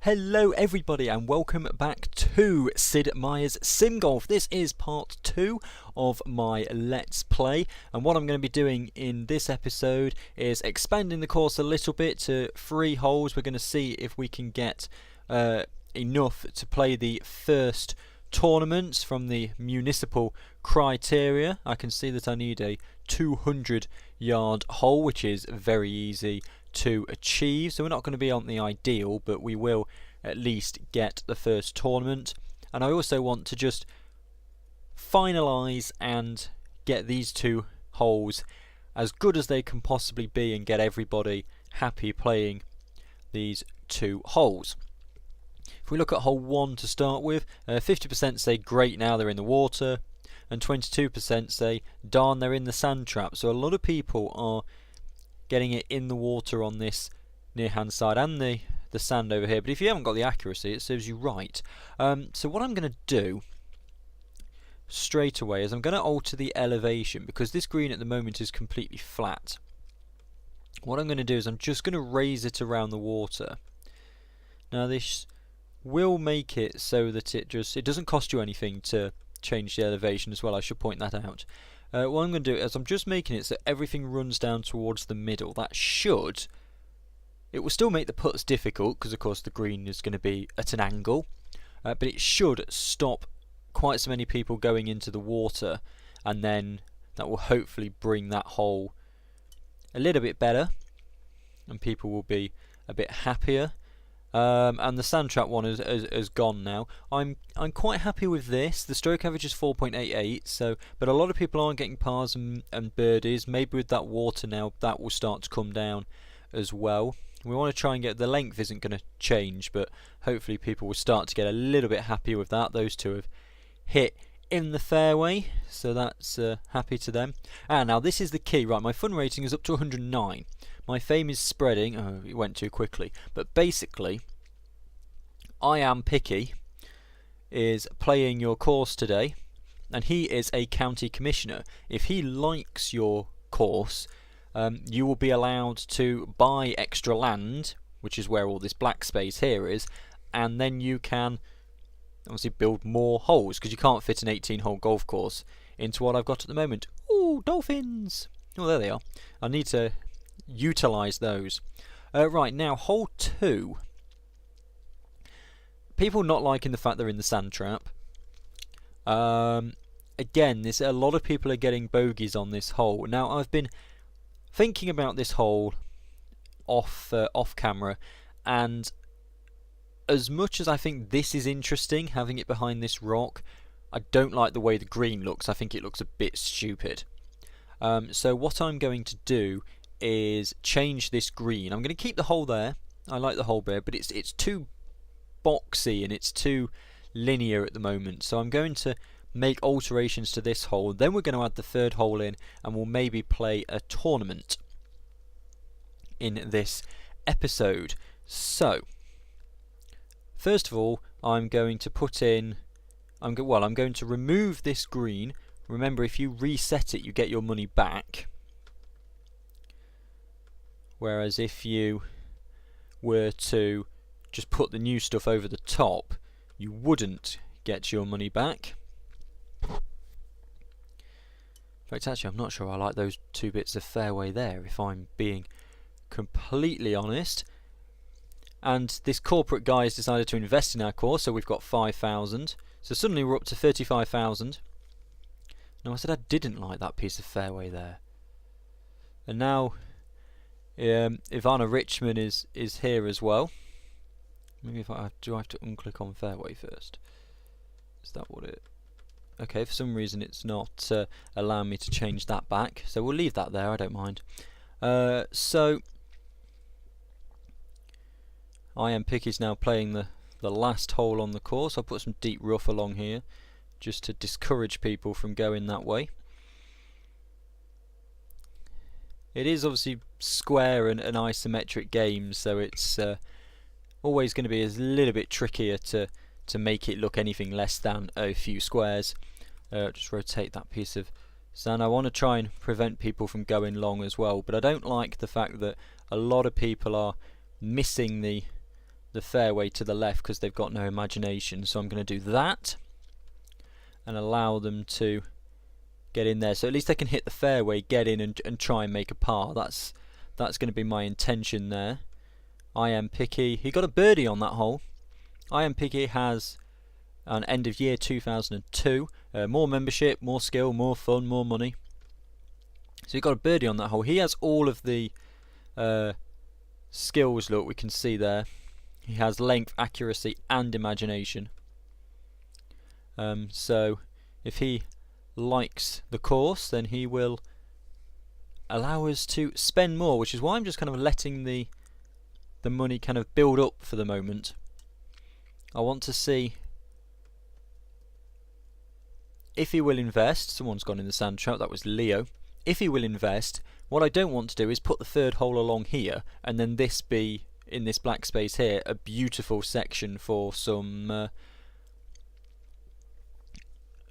Hello everybody and welcome back to Sid Meier's SimGolf. This is part 2 of my Let's Play, and what I'm going to be doing in this episode is expanding the course a little bit to 3 holes. We're going to see if we can get enough to play the first tournaments from the municipal criteria. I can see that I need a 200-yard hole, which is very easy to achieve, so we're not going to be on the ideal, but we will at least get the first tournament. And I also want to just finalise and get these 2 holes as good as they can possibly be and get everybody happy playing these 2 holes. If we look at hole 1 to start with, 50% say great, now they're in the water, and 22% say darn, they're in the sand trap. So a lot of people are getting it in the water on this near hand side and the sand over here, but if you haven't got the accuracy it serves you right. So what I'm going to do straight away is I'm going to alter the elevation, because this green at the moment is completely flat. What I'm going to do is I'm just going to raise it around the water. Now this will make it so that it doesn't cost you anything to change the elevation as well, I should point that out. What I'm going to do is I'm just making it so everything runs down towards the middle. It will still make the putts difficult, because of course the green is going to be at an angle, but it should stop quite so many people going into the water, and then that will hopefully bring that hole a little bit better and people will be a bit happier. And the sand trap one has gone now. I'm quite happy with this. The stroke average is 4.88, but a lot of people aren't getting pars and birdies. Maybe with that water now that will start to come down as well. We want to try and get the length isn't going to change, but hopefully people will start to get a little bit happier with that. Those 2 have hit in the fairway, so that's happy to them. And now this is the key, right? My fun rating is up to 109. My fame is spreading. Oh, it went too quickly. But basically, I Am Picky is playing your course today, and he is a county commissioner. If he likes your course, you will be allowed to buy extra land, which is where all this black space here is, and then you can obviously build more holes, because you can't fit an 18-hole golf course into what I've got at the moment. Ooh, dolphins! Oh, there they are. I need to utilise those. Right, now hole 2. People not liking the fact they're in the sand trap. Again, a lot of people are getting bogeys on this hole. Now, I've been thinking about this hole off camera, and as much as I think this is interesting, having it behind this rock, I don't like the way the green looks. I think it looks a bit stupid. So what I'm going to do is change this green. I'm going to keep the hole there. I like the hole there, but it's too boxy and it's too linear at the moment. So I'm going to make alterations to this hole. Then we're going to add the 3rd hole in, and we'll maybe play a tournament in this episode. So first of all, I'm going to put in. I'm going to remove this green. Remember, if you reset it, you get your money back. Whereas if you were to just put the new stuff over the top, you wouldn't get your money back. In fact, actually, I'm not sure I like those 2 bits of fairway there, if I'm being completely honest. And this corporate guy has decided to invest in our course, so we've got 5,000. So suddenly we're up to 35,000. Now, I said I didn't like that piece of fairway there. And now Ivana Richman is here as well. Maybe do I have to unclick on fairway first? Is that what it... Okay, for some reason it's not allowing me to change that back, so we'll leave that there, I don't mind. So I Am Picky's now playing the last hole on the course. I'll put some deep rough along here just to discourage people from going that way. It is obviously square and isometric games, so it's always going to be a little bit trickier to make it look anything less than a few squares. Just rotate that piece of sand. I want to try and prevent people from going long as well, but I don't like the fact that a lot of people are missing the the fairway to the left because they've got no imagination. So I'm going to do that and allow them to get in there. So at least they can hit the fairway, get in and try and make a par. That's going to be my intention there. I Am Picky, he got a birdie on that hole. I Am Picky has an end of year 2002, more membership, more skill, more fun, more money. So he got a birdie on that hole. He has all of the skills, look, we can see there. He has length, accuracy and imagination. So if he likes the course, then he will allow us to spend more, which is why I'm just kind of letting the money kind of build up for the moment. I want to see if he will invest. Someone's gone in the sand trap, that was Leo. If he will invest, what I don't want to do is put the third hole along here and then this be, in this black space here, a beautiful section for some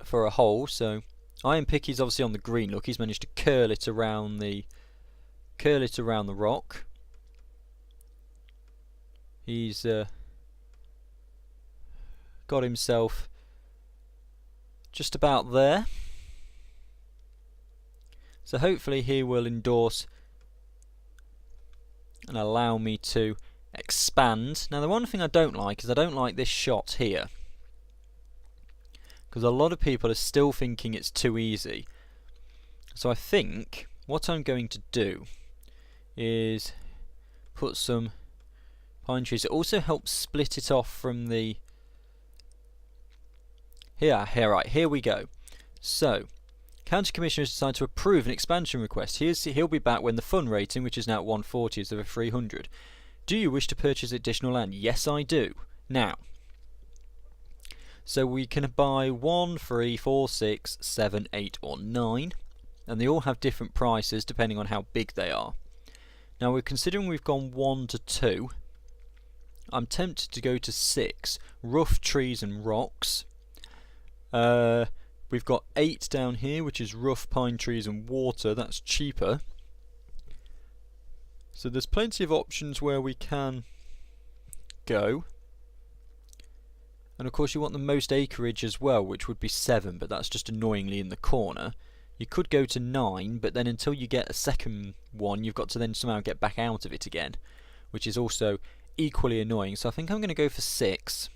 for a hole. So I Am Picky's obviously on the green. Look, he's managed to curl it around the rock. He's got himself just about there. So hopefully he will endorse and allow me to expand. Now the one thing I don't like is I don't like this shot here, because a lot of people are still thinking it's too easy. So I think what I'm going to do is put some pine trees. It also helps split it off from the here we go. So County Commissioners decide to approve an expansion request. He'll be back when the fund rating, which is now at 140, is over 300. Do you wish to purchase additional land? Yes, I do. Now, so we can buy 1, 3, 4, 6, 7, 8 or 9, and they all have different prices depending on how big they are. Now we're considering we've gone 1 to 2. I'm tempted to go to 6, rough trees and rocks. We've got 8 down here, which is rough pine trees and water. That's cheaper. So there's plenty of options where we can go. And of course you want the most acreage as well, which would be 7, but that's just annoyingly in the corner. You could go to 9, but then until you get a second one, you've got to then somehow get back out of it again, which is also equally annoying. So I think I'm going to go for 6.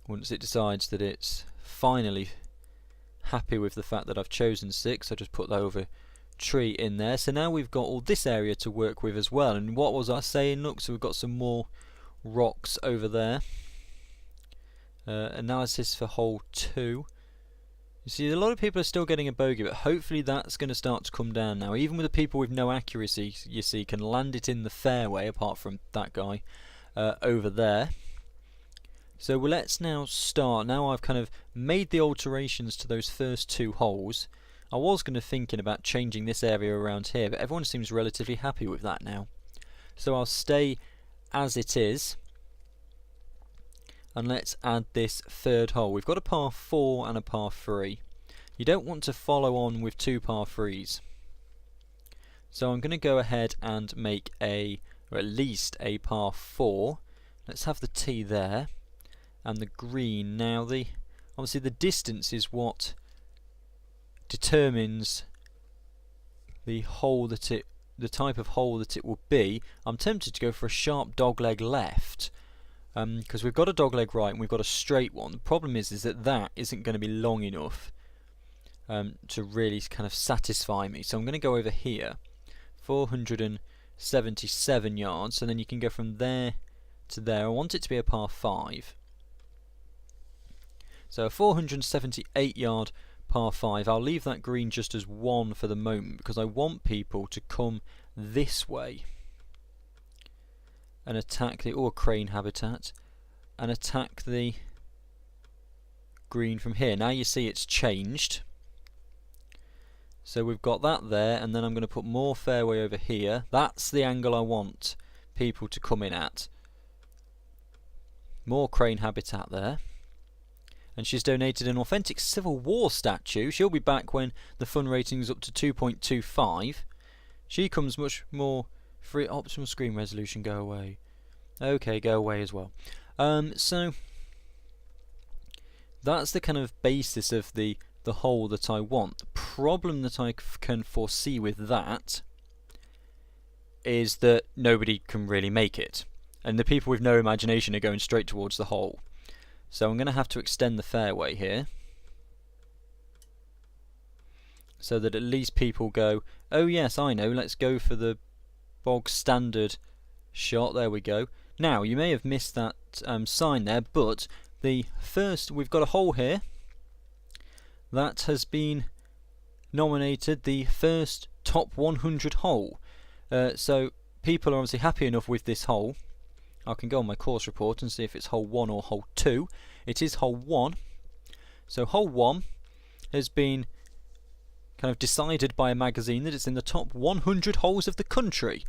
Once it decides that it's finally happy with the fact that I've chosen 6, I just put the over tree in there. So now we've got all this area to work with as well. And what was I saying? Look, so we've got some more rocks over there. Analysis for hole 2. You see, a lot of people are still getting a bogey, but hopefully that's going to start to come down now. Even with the people with no accuracy, you see, can land it in the fairway, apart from that guy over there. So let's now start. Now I've kind of made the alterations to those first 2 holes. I was going to thinking about changing this area around here, but everyone seems relatively happy with that now. So I'll stay as it is. And let's add this third hole. We've got a par 4 and a par 3. You don't want to follow on with 2 par 3s. So I'm going to go ahead and make or at least a par 4. Let's have the tee there. And the green. Now obviously the distance is what determines the type of hole that it will be. I'm tempted to go for a sharp dogleg left, because we've got a dogleg right and we've got a straight one. The problem is that isn't going to be long enough to really kind of satisfy me. So I'm going to go over here, 477 yards, and then you can go from there to there. I want it to be a par 5. So a 478 yard par 5. I'll leave that green just as 1 for the moment, because I want people to come this way and attack the crane habitat and attack the green from here. Now you see it's changed. So we've got that there, and then I'm going to put more fairway over here. That's the angle I want people to come in at. More crane habitat there. And she's donated an authentic Civil War statue. She'll be back when the fun rating is up to 2.25. She comes much more Free optimal screen resolution, go away. Okay, go away as well. So that's the kind of basis of the hole that I want. The problem that I can foresee with that is that nobody can really make it, and the people with no imagination are going straight towards the hole. So I'm going to have to extend the fairway here, so that at least people go, oh yes, I know, let's go for the bog standard shot. There we go. Now, you may have missed that sign there, but we've got a hole here that has been nominated the first top 100 hole. So people are obviously happy enough with this hole. I can go on my course report and see if it's hole 1 or hole 2. It is hole 1. So hole 1 has been kind of decided by a magazine that it's in the top 100 holes of the country,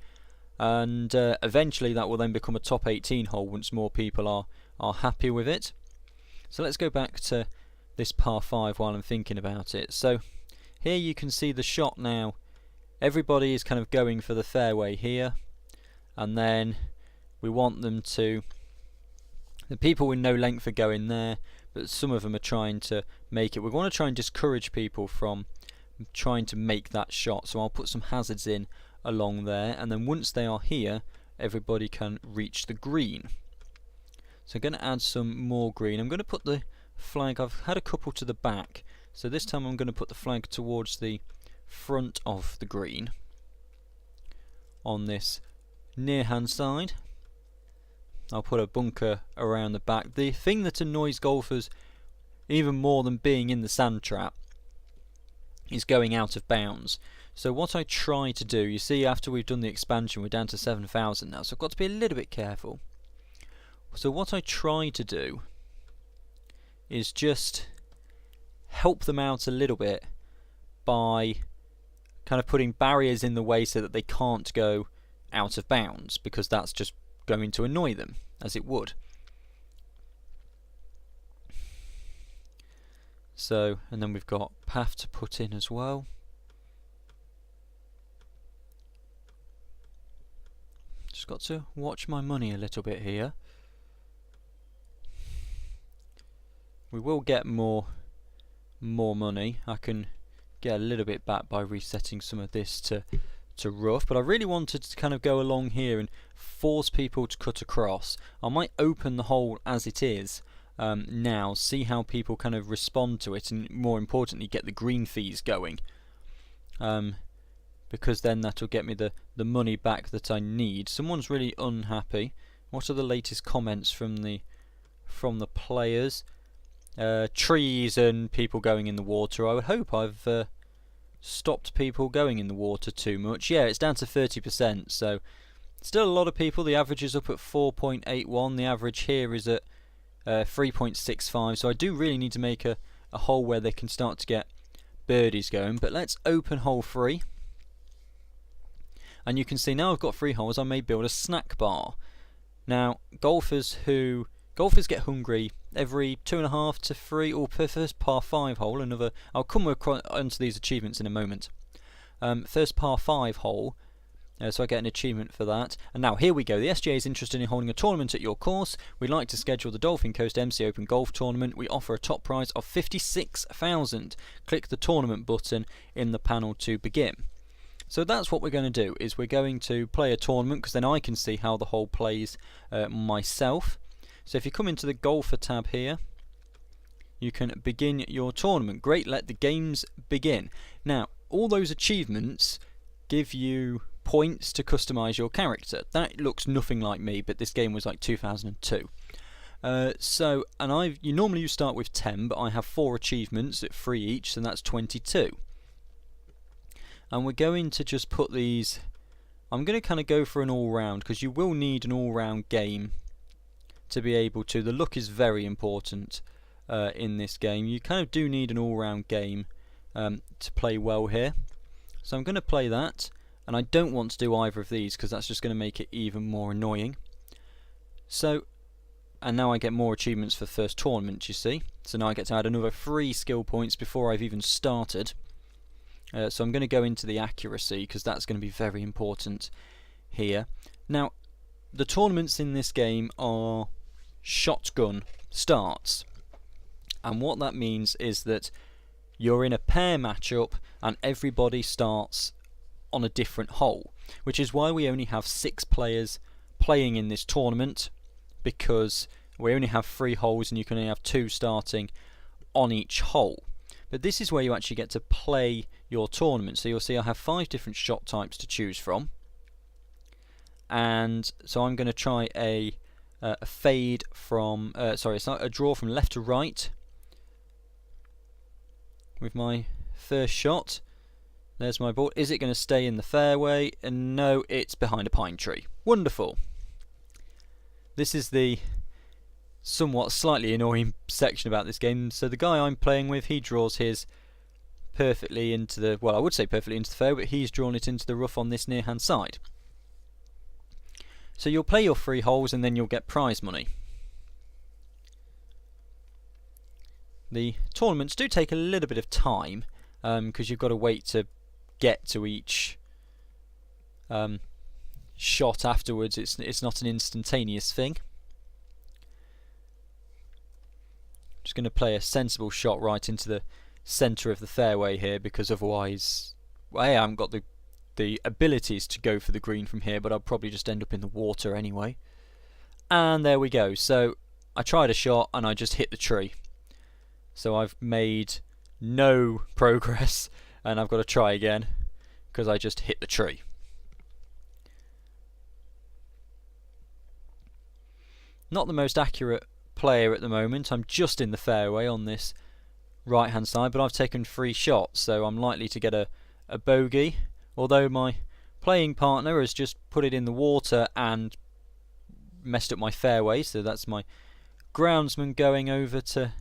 and eventually that will then become a top 18 hole once more people are happy with it. So let's go back to this par 5 while I'm thinking about it. So here you can see the shot now. Everybody is kind of going for the fairway here, and then we want them to, the people with no length are going there, but some of them are trying to make it. We want to try and discourage people from trying to make that shot, so I'll put some hazards in along there, and then once they are here everybody can reach the green. So I'm going to add some more green. I'm going to put the flag, I've had a couple to the back, so this time I'm going to put the flag towards the front of the green on this near hand side. I'll put a bunker around the back. The thing that annoys golfers even more than being in the sand trap is going out of bounds. So what I try to do, you see after we've done the expansion we're down to 7,000 now, so I've got to be a little bit careful. So what I try to do is just help them out a little bit by kind of putting barriers in the way so that they can't go out of bounds, because that's just going to annoy them, as it would. So, and then we've got path to put in as well. Just got to watch my money a little bit here. We will get more money. I can get a little bit back by resetting some of this to rough, but I really wanted to kind of go along here and force people to cut across. I might open the hole as it is now, see how people kind of respond to it, and more importantly get the green fees going, because then that'll get me the money back that I need. Someone's really unhappy. What are the latest comments from the players? Trees and people going in the water. I would hope I've stopped people going in the water too much. Yeah, it's down to 30%, so still a lot of people. The average is up at 4.81. The average here is at 3.65, so I do really need to make a hole where they can start to get birdies going. But let's open hole 3, and you can see now I've got 3 holes. I may build a snack bar. Now golfers get hungry every 2.5 to 3, or per first par 5 hole. Another, I'll come onto these achievements in a moment. First par 5 hole, so I get an achievement for that. And now here we go. The SGA is interested in holding a tournament at your course. We'd like to schedule the Dolphin Coast MC Open Golf Tournament. We offer a top prize of $56,000. Click the tournament button in the panel to begin. So that's what we're going to do, is we're going to play a tournament, because then I can see how the hole plays myself. So if you come into the golfer tab here, you can begin your tournament. Great, let the games begin. Now, all those achievements give you points to customize your character. That looks nothing like me, but this game was like 2002. Normally you start with 10, but I have 4 achievements at 3 each, so that's 22. And we're going to just put these, I'm going to kind of go for an all-round, because you will need an all-round game to be able to. The luck is very important in this game. You kind of do need an all-round game to play well here. So I'm going to play that, and I don't want to do either of these because that's just going to make it even more annoying. So, and now I get more achievements for the first tournament, you see. So now I get to add another 3 skill points before I've even started. So I'm going to go into the accuracy, because that's going to be very important here. Now, the tournaments in this game are shotgun starts, and what that means is that you're in a pair matchup and everybody starts on a different hole, which is why we only have 6 players playing in this tournament, because we only have 3 holes and you can only have 2 starting on each hole. But this is where you actually get to play your tournament. So you'll see I have 5 different shot types to choose from, and so I'm going to try a fade from it's not a draw from left to right with my first shot. There's my ball. Is it going to stay in the fairway? And no, it's behind a pine tree. Wonderful. This is the somewhat slightly annoying section about this game. So the guy I'm playing with, he draws his perfectly into the, well, I would say perfectly into the fairway, but he's drawn it into the rough on this near hand side. So you'll play your 3 holes and then you'll get prize money. The tournaments do take a little bit of time, because you've got to wait to get to each shot afterwards. It's not an instantaneous thing. Just going to play a sensible shot right into the centre of the fairway here, because otherwise, well, I haven't got the abilities to go for the green from here, but I'll probably just end up in the water anyway. And there we go. So I tried a shot and I just hit the tree. So I've made no progress and I've got to try again because I just hit the tree. Not the most accurate player at the moment. I'm just in the fairway on this right hand side, but I've taken 3 shots, so I'm likely to get a bogey, although my playing partner has just put it in the water and messed up my fairway. So that's my groundsman going over to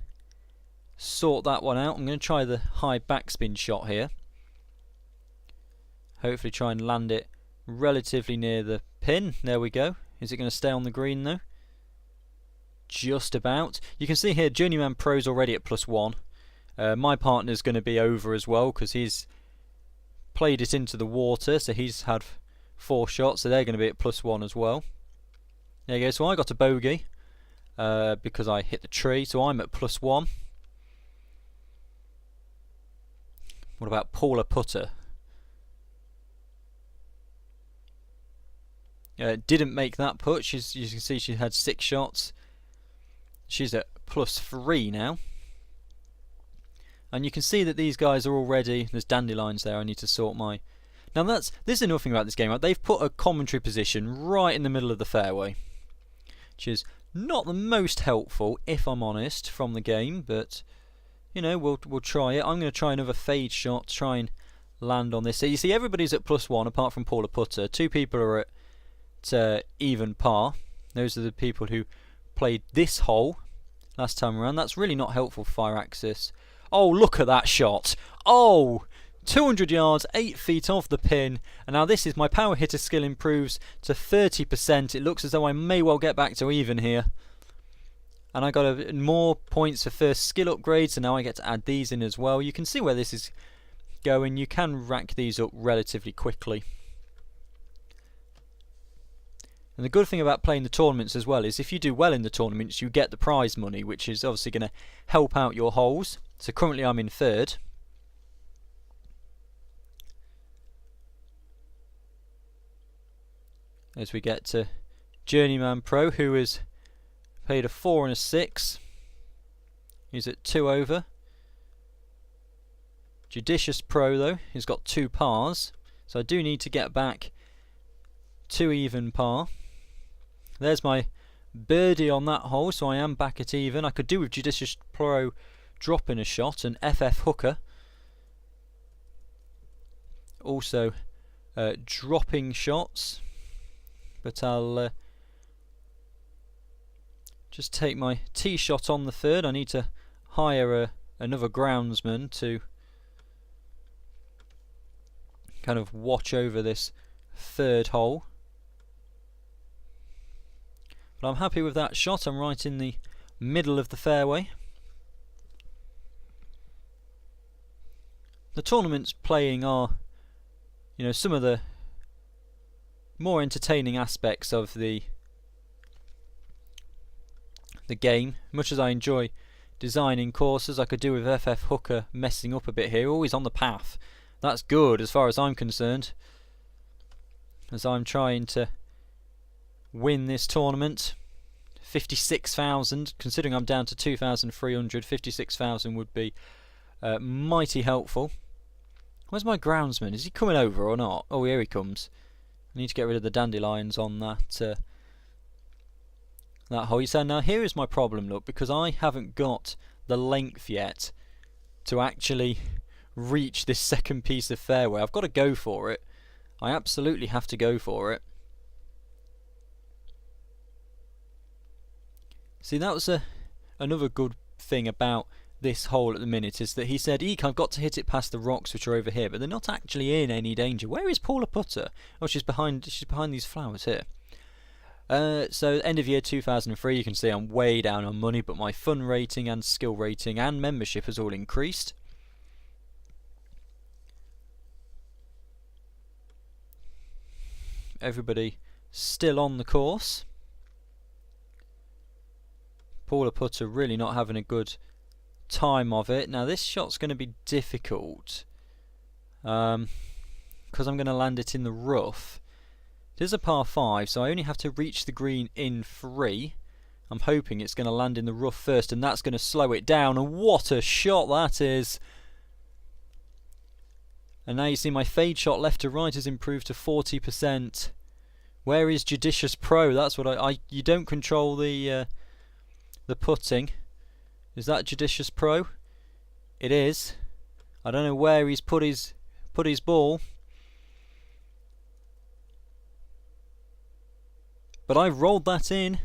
sort that one out. I'm going to try the high backspin shot here, hopefully try and land it relatively near the pin. There we go. Is it going to stay on the green though? Just about. You can see here Journeyman Pro's already at +1. My partner's going to be over as well because he's played it into the water, so he's had 4 shots, so they're going to be at +1 as well. There you go. So I got a bogey because I hit the tree, so I'm at +1. What about Paula Putter? Didn't make that putt. You can see she had 6 shots. She's at +3 now. And you can see that these guys are already, there's dandelions there, I need to sort my... Now this is another thing about this game, right? They've put a commentary position right in the middle of the fairway, which is not the most helpful, if I'm honest, from the game, but you know, we'll try it. I'm going to try another fade shot to try and land on this. So you see everybody's at +1 apart from Paula Putter. 2 people are at even par. Those are the people who played this hole last time around. That's really not helpful for Fire Axis. Oh, look at that shot. Oh, 200 yards, 8 feet off the pin. And now this is my power hitter skill improves to 30%. It looks as though I may well get back to even here. And I got more points for first skill upgrade, so now I get to add these in as well. You can see where this is going. You can rack these up relatively quickly. And the good thing about playing the tournaments as well is if you do well in the tournaments, you get the prize money, which is obviously going to help out your holes. So currently I'm in 3rd. As we get to Journeyman Pro, who has played a 4 and a 6. He's at 2 over. Judicious Pro though, he's got 2 pars. So I do need to get back 2 even par. There's my birdie on that hole, so I am back at even. I could do with Judicious Pro dropping a shot, and FF Hooker also dropping shots, but I'll just take my tee shot on the 3rd. I need to hire another groundsman to kind of watch over this 3rd hole. But I'm happy with that shot. I'm right in the middle of the fairway. The tournaments playing are, you know, some of the more entertaining aspects of the game. Much as I enjoy designing courses, I could do with FF Hooker messing up a bit here. Always on the path. That's good as far as I'm concerned, as I'm trying to win this tournament. 56,000, considering I'm down to 2,300, 56,000 would be mighty helpful. Where's my groundsman? Is he coming over or not? Oh, here he comes. I need to get rid of the dandelions on that that hole. So now here is my problem, look, because I haven't got the length yet to actually reach this second piece of fairway. I've got to go for it. I absolutely have to go for it. See, that was another good thing about this hole at the minute, is that he said, Eek, I've got to hit it past the rocks which are over here, but they're not actually in any danger. Where is Paula Putter? Oh, she's behind these flowers here. So end of year 2003, you can see I'm way down on money, but my fun rating and skill rating and membership has all increased. Everybody still on the course. Paula Putter really not having a good time of it. Now this shot's going to be difficult because I'm going to land it in the rough. It is a par 5, so I only have to reach the green in 3. I'm hoping it's going to land in the rough first, and that's going to slow it down. And what a shot that is! And now you see my fade shot left to right has improved to 40%. Where is Judicious Pro? That's what you don't control the putting. Is that Judicious Pro? It is. I don't know where he's put his ball, but I've rolled that in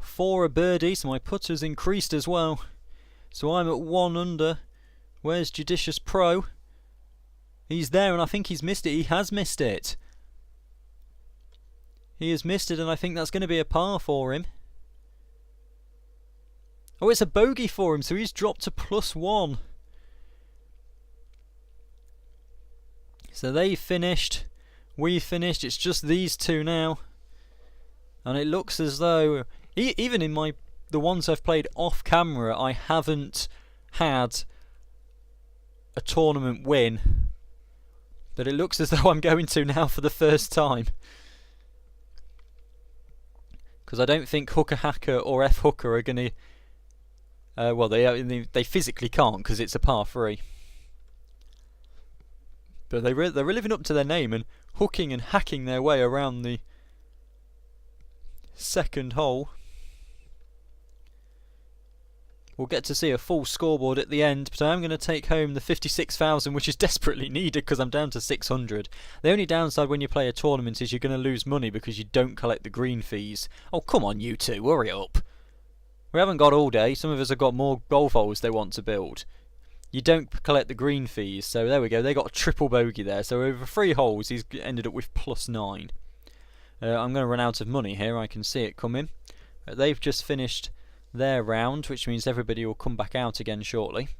for a birdie, so my putter's increased as well. So I'm at 1 under. Where's Judicious Pro? He's there, and I think he's missed it. He has missed it. He has missed it, and I think that's going to be a par for him. Oh, it's a bogey for him, so he's dropped to +1. So they finished. We finished. It's just these two now. And it looks as though, even in the ones I've played off camera, I haven't had a tournament win. But it looks as though I'm going to now for the first time. Because I don't think Hooker Hacker or F Hooker are going to... well, they physically can't because it's a par 3. But they're living up to their name and hooking and hacking their way around the second hole. We'll get to see a full scoreboard at the end, but I am going to take home the 56,000, which is desperately needed because I'm down to 600. The only downside when you play a tournament is you're going to lose money because you don't collect the green fees. Oh, come on, you two, hurry up. We haven't got all day. Some of us have got more golf holes they want to build. You don't collect the green fees, so there we go. They got a triple bogey there. So over 3 holes, he's ended up with +9. I'm going to run out of money here. I can see it coming. They've just finished their round, which means everybody will come back out again shortly.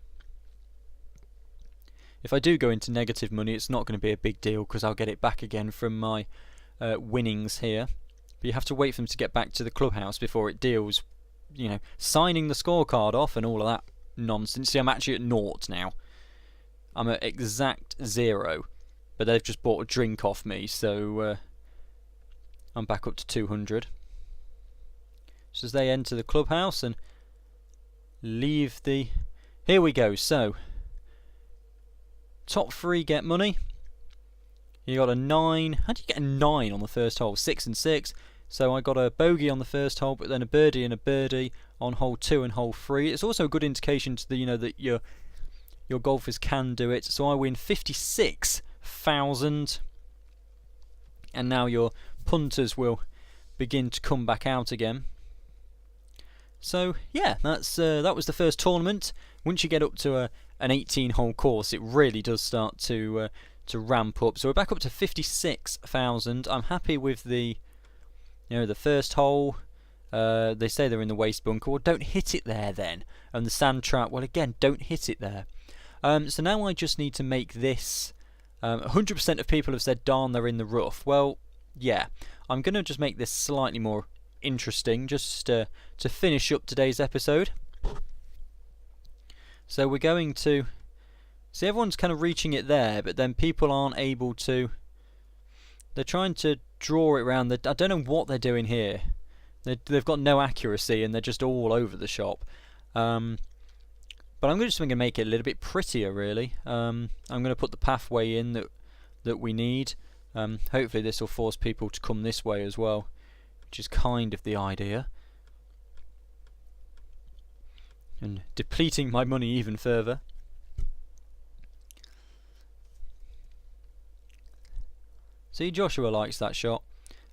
If I do go into negative money, it's not going to be a big deal because I'll get it back again from my winnings here. But you have to wait for them to get back to the clubhouse before it deals, you know, signing the scorecard off and all of that nonsense. See, I'm actually at 0 now. I'm at exact 0, but they've just bought a drink off me, so I'm back up to 200. Just as they enter the clubhouse and leave the... Here we go. So top 3 get money. You got a 9. How do you get a 9 on the first hole? 6 and 6. So I got a bogey on the first hole, but then a birdie and a birdie on hole 2 and hole 3. It's also a good indication to the, you know, that your golfers can do it. So I win 56,000, and now your punters will begin to come back out again. So yeah, that was the first tournament. Once you get up to an 18-hole course, it really does start to ramp up. So we're back up to 56,000. I'm happy with the first hole. They say they're in the waste bunker. Well, don't hit it there then. And the sand trap, well, again, don't hit it there. So now I just need to make this. 100% of people have said, darn, they're in the rough. Well, yeah, I'm going to just make this slightly more interesting, just to finish up today's episode. So we're going to see, everyone's kind of reaching it there, but then people aren't able to. They're trying to draw it around. I don't know what they're doing here. They've got no accuracy and they're just all over the shop. But I'm just going to make it a little bit prettier, really. I'm going to put the pathway in that we need. Hopefully this will force people to come this way as well, which is kind of the idea. And depleting my money even further. See, Joshua likes that shot.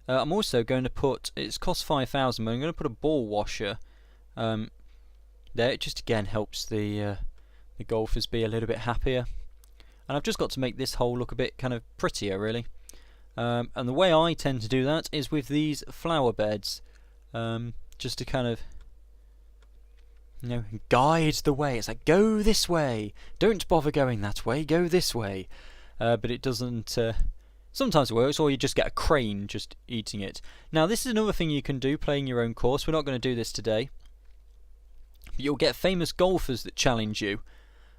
I'm also going to put, it's cost 5,000, but I'm going to put a ball washer there. It just again helps the golfers be a little bit happier. And I've just got to make this hole look a bit kind of prettier, really. And the way I tend to do that is with these flower beds, just to kind of, you know, guide the way. It's like, go this way, don't bother going that way, go this way. But it doesn't. Sometimes it works, or you just get a crane just eating it. Now, this is another thing you can do, playing your own course. We're not going to do this today. But you'll get famous golfers that challenge you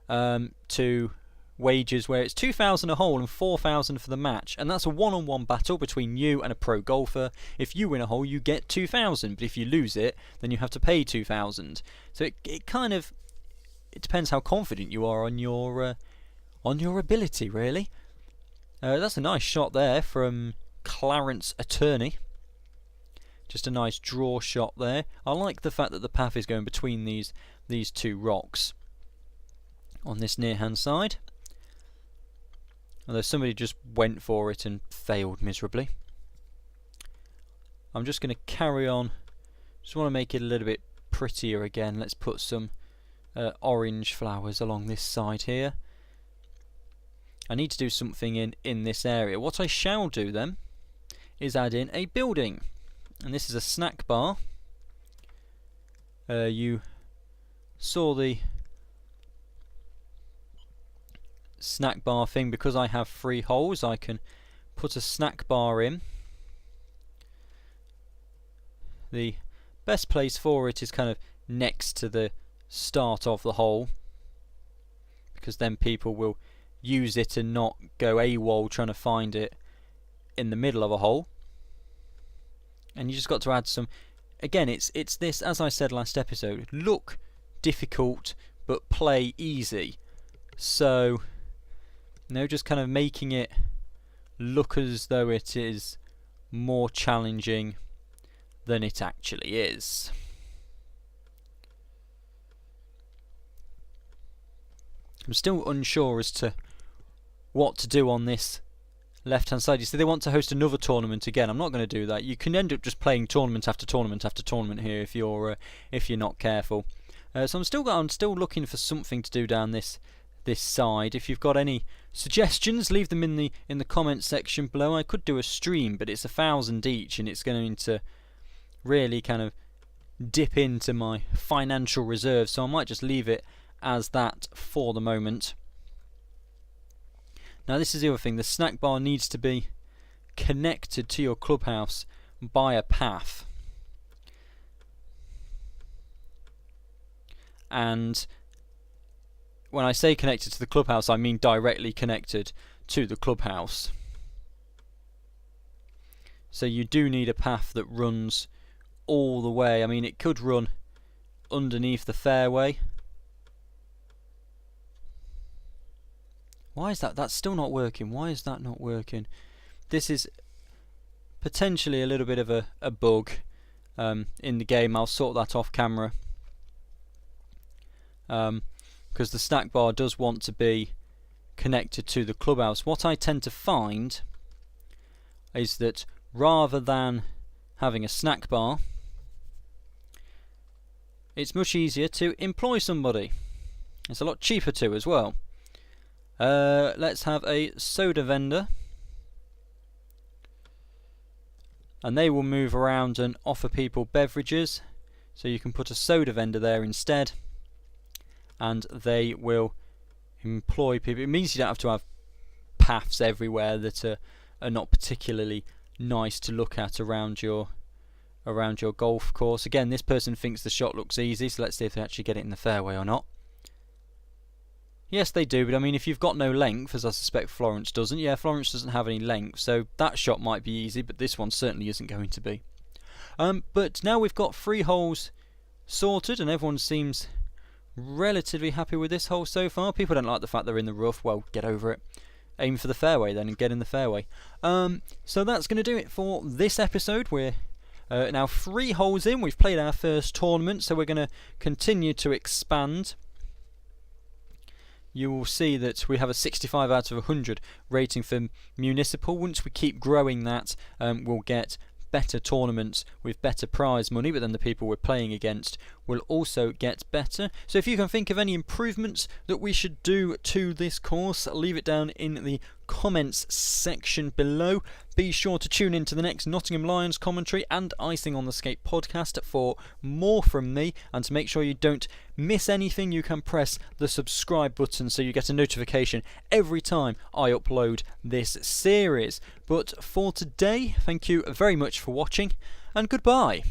to wages where it's 2,000 a hole and 4,000 for the match, and that's a one-on-one battle between you and a pro golfer. If you win a hole, you get 2,000, but if you lose it, then you have to pay 2,000. So it kind of, it depends how confident you are on your ability, really. That's a nice shot there from Clarence Attorney. Just a nice draw shot there. I like the fact that the path is going between these two rocks on this near hand side. Although somebody just went for it and failed miserably. I'm just going to carry on. Just want to make it a little bit prettier again. Let's put some orange flowers along this side here. I need to do something in this area. What I shall do then is add in a building. And this is a snack bar. You saw the snack bar thing. Because I have 3 holes, I can put a snack bar in. The best place for it is kind of next to the start of the hole, because then people will use it and not go AWOL trying to find it in the middle of a hole. And you just got to add some. Again, it's this, as I said last episode, look difficult but play easy. So, you know, just kind of making it look as though it is more challenging than it actually is. I'm still unsure as to what to do on this left hand side. You see, they want to host another tournament again. I'm not going to do that. You can end up just playing tournament after tournament after tournament here if you're not careful. So I'm still looking for something to do down this side. If you've got any suggestions, leave them in the comments section below. I could do a stream, but it's 1,000 each, and it's going to really kind of dip into my financial reserves. So I might just leave it as that for the moment. Now, this is the other thing. The snack bar needs to be connected to your clubhouse by a path. And when I say connected to the clubhouse, I mean directly connected to the clubhouse. So you do need a path that runs all the way. I mean, it could run underneath the fairway. Why is that? That's still not working. Why is that not working? This is potentially a little bit of a bug in the game. I'll sort that off camera. Because the snack bar does want to be connected to the clubhouse. What I tend to find is that rather than having a snack bar, it's much easier to employ somebody. It's a lot cheaper too as well. Let's have a soda vendor, and they will move around and offer people beverages. So you can put a soda vendor there instead, and they will employ people. It means you don't have to have paths everywhere that are not particularly nice to look at around your golf course. Again, this person thinks the shot looks easy, so let's see if they actually get it in the fairway or not. Yes, they do, but I mean, if you've got no length, as I suspect Florence doesn't, yeah, Florence doesn't have any length, so that shot might be easy, but this one certainly isn't going to be. But now we've got 3 holes sorted, and everyone seems relatively happy with this hole so far. People don't like the fact they're in the rough. Well, get over it. Aim for the fairway then and get in the fairway. So that's going to do it for this episode. We're now 3 holes in. We've played our first tournament, so we're going to continue to expand. You will see that we have a 65 out of 100 rating for municipal. Once we keep growing that, we'll get better tournaments with better prize money, but then the people we're playing against will also get better. So if you can think of any improvements that we should do to this course, leave it down in the comments section below. Be sure to tune in to the next Nottingham Lions commentary and Icing on the Skate podcast for more from me, and to make sure you don't miss anything, you can press the subscribe button so you get a notification every time I upload this series. But for today, thank you very much for watching, and goodbye.